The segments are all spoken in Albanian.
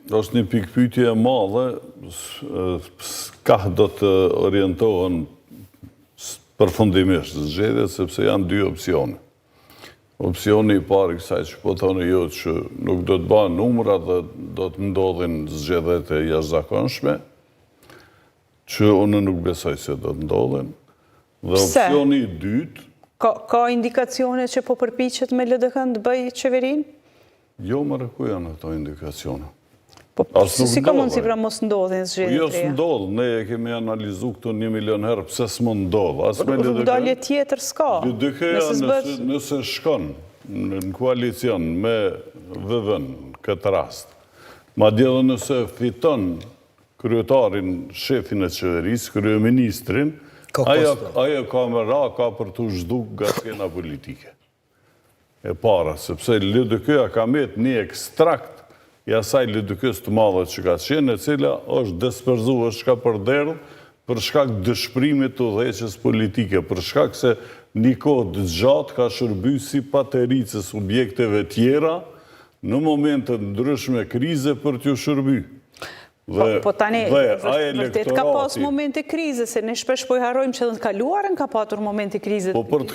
është një pikpyetje e madhe, ka do të orientohen përfundimisht zgjedhjet, sepse janë dy opsione. Opsioni i parë kësaj që po thonë jo që nuk do të bëhen numra dhe do të ndodhin zgjedhjet e jashtëzakonshme, që unë nuk besoj se do të ndodhin. Dhe opsioni i dytë... Ka indikacione që po përpiqet me LDK-n të bëjë qeverinë? Jo, më ku janë ato indikacione. Si ka mundësi pra mos ndodhin zgjedhjet? Jo, s'ndodh. Ne e kemi analizu këtu 1 milion herë pse s'më ndodh. Rrugdalje tjetër s'ka. LDK-ja nëse shkon në koalicion me VV-n këtë rast, madje edhe nëse fiton kryetarin, shefin e qeverisë, kryeministrin, ajo kamera ka për të zhduk nga skena politike. E para, sepse LDK-ja ka met një ekstrakt i asaj LDK-s të madhe që ka qenë, e cila është disperzu, është shka për derë, për shkak dëshprimit të udhëheqjes politike, për shkak se një kohë të gjatë ka shërby si patericë subjekteve tjera në momentet ndryshme krize për t'ju shërby. Po tani, vërtet ka pas momente krize, se ne shpesh po i harrojmë që dhe të kaluarën ka patur momente krize. Po për të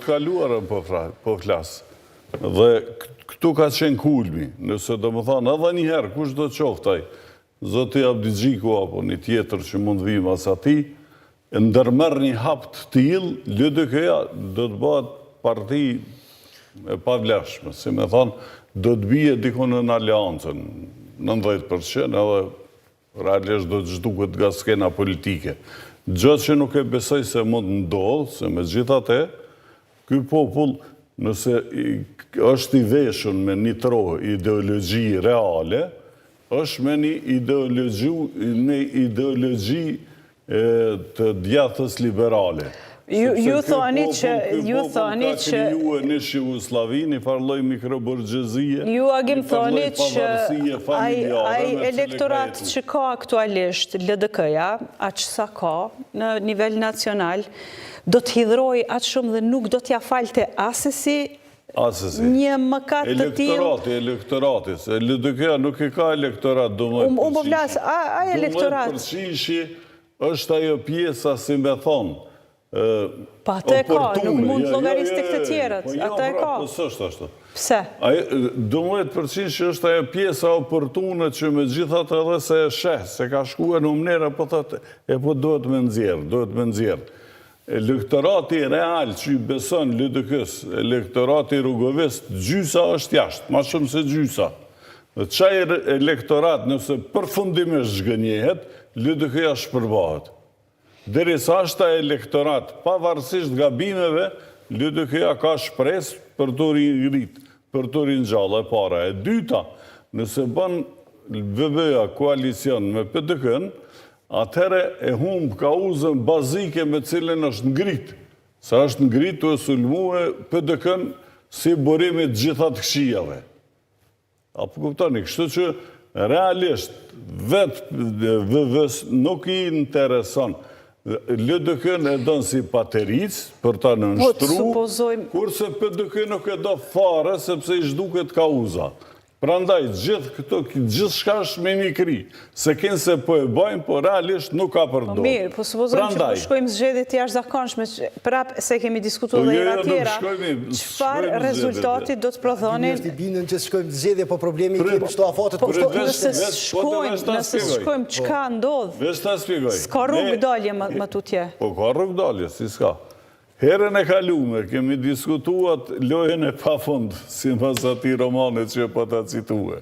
kaluarën po flasë. Dhe këtu ka qenë kulmi, nëse do më thanë edhe njëherë, kush do qoftaj, Zoti Abdi Xhiku apo një tjetër që mund vim as ati, ndërmer një hap të tillë, LDK-ja do të bëhet parti e pavlefshme, si me thanë, do të bije dikon në aleancën, 90%, edhe realisht do të zhduket nga skena politike. Gjatë që nuk e besoj se mund ndodhë, se me gjithate, ky popull, nëse është i veshën me një trohë ideologji reale, është me një ideologji të djathës liberale. Ju thoni që... Ka kriju e një Jugosllavi, një farloj mikroburgjëzie, ju agim thoni që ai elektorat që ka aktualisht LDK-ja, aq sa ka në nivel nacional, do të hidhroj atë shumë dhe nuk do t'ja falte asesi një mëkat të tillë. Elektorati, se LDK-ja nuk e ka elektorat, do më unë po flas, a elektorat? Është ajo pjesa, si me thonë, pa ata e ka, nuk mund të llogarisë tek të tjerët, ata e ka. Po s'është ashtu. Pse? 12% që është ajo pjesa oportune që me gjithat edhe se e sheh, se ka shkuar në mënyrë, po thotë, po duhet me nxjerr. Elektorati real që i beson LDK-s, elektorati rrugovist, gjysa është jashtë, ma shumë se gjysa. Dhe qaj elektorat nëse përfundimisht zhgënjehet, LDK-ja shpërbahet. Derisa është ta elektorat, pavarësisht gabimeve, LDK-ja ka shpresë për të rritë, për të rinjallë e para. E dyta, nëse bën VB-ja koalicion me PDK-n, atëhere e humbë kauzën bazike me cilën është ngritë. Sa është ngritë të e sulmue PDK-n si burimit gjithat këshijave. Apo kuptoni, kështu që realisht vetë VV-s nuk i intereson. LDK-n e donë si pateric për ta nënshtru, kurse PDK nuk e do fare sepse i zhduket kauza. Prandaj, gjithë shka është me mikri, se kënë se po e bajnë, po realisht nuk ka përdojnë. Mirë, po supozojmë që po shkojmë zgjedhjet jashtëzakonshme, prap se kemi diskutuar dhe era tjera, çfarë rezultati do të prodhoni? Është i bindën që shkojmë zgjedhje, po problemi kemi shto afatet për nëse shkojmë, çka ndodh? S'ka rrugdalje më tutje. Po ka rrugdalje, si s'ka. Herën e kalume, kemi diskutuat lojën e pafund, si mas ati romanet që po ta citue.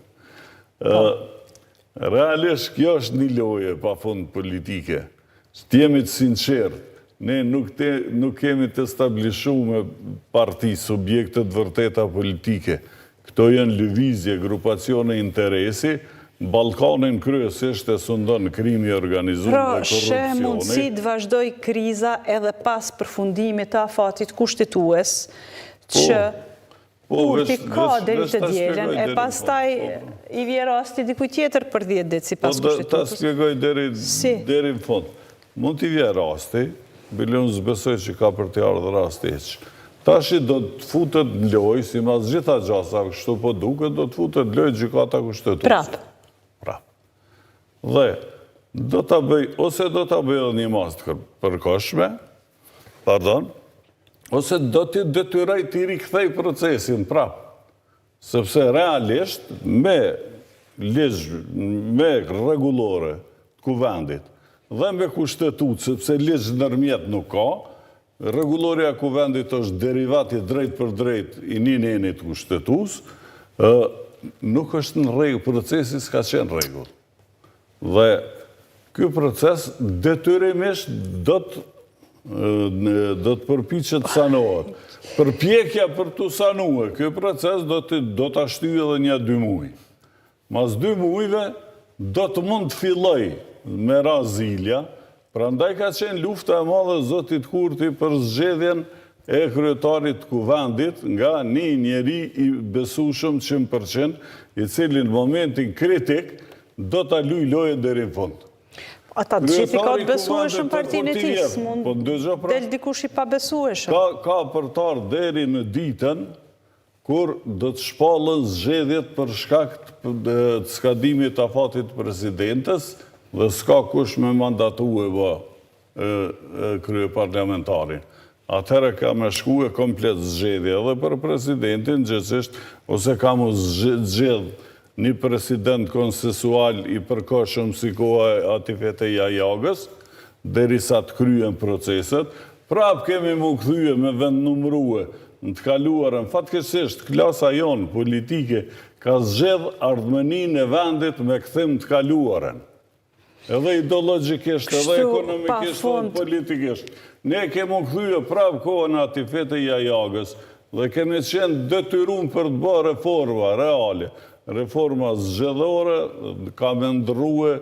Realisht, kjo është një lojë e pafund politike. Të jemi të sinqerë, ne nuk kemi të stablishu me parti, subjektet vërteta politike. Këto janë lëvizje, grupacione interesi, Ballkanin kryesisht e sundon krimi organizuar dhe korrupsioni. Pra, she mundësi të vazhdoj kriza edhe pas përfundimit të afatit kushtetues, që kurti ka deri të dielën, e pastaj i vje rasti dikuj tjetër për 10 ditë si pas kushtetues. Ta spjegoj deri në fund. Mund t'i vje rasti, bilion zbesoj që ka për t'i ardhë rasti eqë. Tashi do të futet në lojë, si mas gjitha gjasa, kështu po duke, do të futet në lojë gjykata kushtetuese. Prap. Dhe, ose do të bëjë një mas të përkohshme, ose do të detyroj të rikthej procesin prap. Sepse realisht, me rregullore të kuvendit dhe me kushtetut, sepse ligj ndërmjet nuk ka, rregulloria e kuvendit është derivati drejt për drejt i një nenit kushtetues, nuk është në rregull, procesi s'ka qenë rregull. Dhe ky proces detyrimisht do të përpiqet të sanohet. Përpjekja për të sanue, ky proces do të shtyjë edhe një 2 muaj. Mas 2 muajve do të mund të filloj me rast zilja, prandaj ka qenë lufta e madhe zotit Kurti për zgjedhjen e kryetarit të kuvendit nga një njeri i besueshëm 100%, i cili në momentin kritik do ta luajë lojën deri në fund. Ata të gjithi ka të besueshëm partinë e tij, mund del dikush i pabesueshëm. Ka përtar deri në ditën kur do të shpallën zgjedhjet për shkak të skadimit të afatit të presidentes dhe s'ka kush me mandatue krye parlamentarin. Atëherë ka me shkue komplet zgjedhje edhe për presidentin gjithësisht, ose ka mu zgjedh një president konsensual i përkohshëm si koha e Atifete Jajagës, derisa të kryen proceset, prap kemi mu kthye me vend numrue në të kaluarën. Fatkeqësisht, klasa jonë politike ka zgjedh ardhmëninë e vendit me kthim të kaluarën. Edhe ideologjikisht, edhe ekonomikisht, edhe politikisht. Ne kemi kthye prap kohën e Atifete Jajagës dhe kemi qenë detyruar për të bërë reforma reale. Reforma zgjedhore ka me ndrue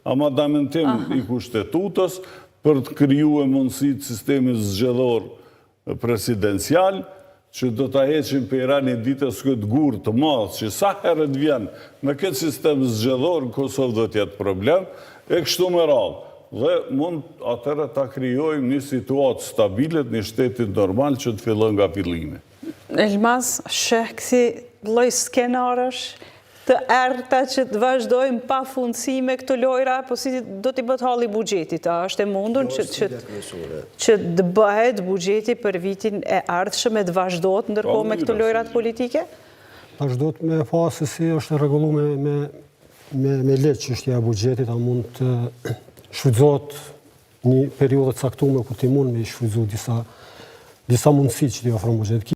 amandamentim i kushtetutës për të krijuar mundësi të sistemit zgjedhor presidencial, që do të heqim për një ditës këtë gurë të madhë, që sa herët vjen me këtë sistem zgjedhor, në Kosovë do t'jetë problem, e kështu me radhë. Dhe mund atëre ta krijojmë një situatë stabilet, një shtetit normal që të fillon nga fillimi. Elmas, sheh kësi lloj skenarësh të errta që të vazhdojmë pa fundësi me këto lojra, po si do t'i bëhet halli buxhetit? A është e mundur që të bëhet buxheti për vitin e ardhshëm e të vazhdohet ndërkohë me këto lojrat politike? Vazhdohet me fasë si është rregulluar me ligj çështja e buxhetit, a mund të shfrytëzohet një periudhë të caktuar ku ti mund me shfrytëzu disa mundësi që t'i ofron buxheti.